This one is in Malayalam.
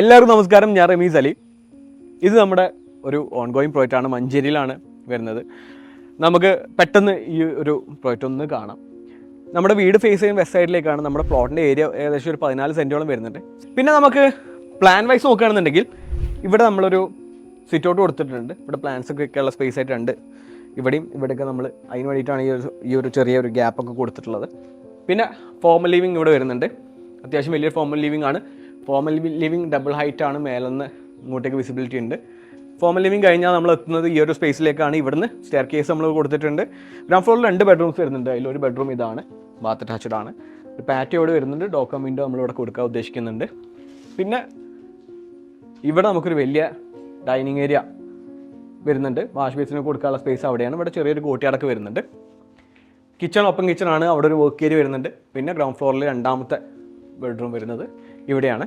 എല്ലാവർക്കും നമസ്കാരം, ഞാൻ റമീസ് അലി. ഇത് നമ്മുടെ ഒരു ഓൺഗോയിങ് പ്രോജക്റ്റാണ്, മഞ്ചേരിയിലാണ് വരുന്നത്. നമുക്ക് പെട്ടെന്ന് ഈ ഒരു പ്രോജക്റ്റ് ഒന്ന് കാണാം. നമ്മുടെ വീട് ഫേസ് ചെയ്യുന്ന വെസ്റ്റ് സൈഡിലേക്കാണ്. നമ്മുടെ പ്ലോട്ടിൻ്റെ ഏരിയ ഏകദേശം ഒരു 14 സെൻറ്റോളം വരുന്നുണ്ട്. പിന്നെ നമുക്ക് പ്ലാൻ വൈസ് നോക്കുകയാണെന്നുണ്ടെങ്കിൽ ഇവിടെ നമ്മളൊരു സിറ്റ് ഔട്ട് കൊടുത്തിട്ടുണ്ട്. ഇവിടെ പ്ലാൻസ് ഒക്കെ ഉള്ള സ്പേസ് ആയിട്ടുണ്ട്. ഇവിടെയൊക്കെ നമ്മൾ അതിന് വേണ്ടിയിട്ടാണ് ഈ ഒരു ചെറിയൊരു ഗ്യാപ്പൊക്കെ കൊടുത്തിട്ടുള്ളത്. പിന്നെ ഫോമൽ ലിവിങ് ഇവിടെ വരുന്നുണ്ട്. അത്യാവശ്യം വലിയൊരു ഫോമൽ ലിവിങ് ആണ്. ഫോമൽ ലിവിങ് ഡബിൾ ഹൈറ്റ് ആണ്, മേലെന്ന് ഇങ്ങോട്ടേക്ക് വിസിബിലിറ്റി ഉണ്ട്. ഫോമൽ ലിവിങ് കഴിഞ്ഞാൽ നമ്മൾ എത്തുന്നത് ഈ ഒരു സ്പേസിലേക്കാണ്. ഇവിടുന്ന് സ്റ്റെയർ കേസ് നമ്മൾ കൊടുത്തിട്ടുണ്ട്. ഗ്രൗണ്ട് ഫ്ലോറിൽ 2 ബെഡ്റൂംസ് വരുന്നുണ്ട്. അതിലൊരു ബെഡ്റൂം ഇതാണ്, ബാത്ത് അറ്റാച്ച്ഡ് ആണ്. ഒരു പാറ്റോ ഇവിടെ വരുന്നുണ്ട്. ഡോക്കം വിൻഡോ നമ്മളിവിടെ കൊടുക്കാൻ ഉദ്ദേശിക്കുന്നുണ്ട്. പിന്നെ ഇവിടെ നമുക്കൊരു വലിയ ഡൈനിങ് ഏരിയ വരുന്നുണ്ട്. വാഷ് ബേസിന് കൊടുക്കാനുള്ള സ്പേസ് അവിടെയാണ്. ഇവിടെ ചെറിയൊരു കോട്ടിയാടൊക്കെ വരുന്നുണ്ട്. കിച്ചൺ ഓപ്പൺ കിച്ചൺ ആണ്. അവിടെ ഒരു വർക്ക് ഏരിയ വരുന്നുണ്ട്. പിന്നെ ഗ്രൗണ്ട് ഫ്ലോറിൽ 2ാമത്തെ ബെഡ്റൂം വരുന്നത് ഇവിടെയാണ്.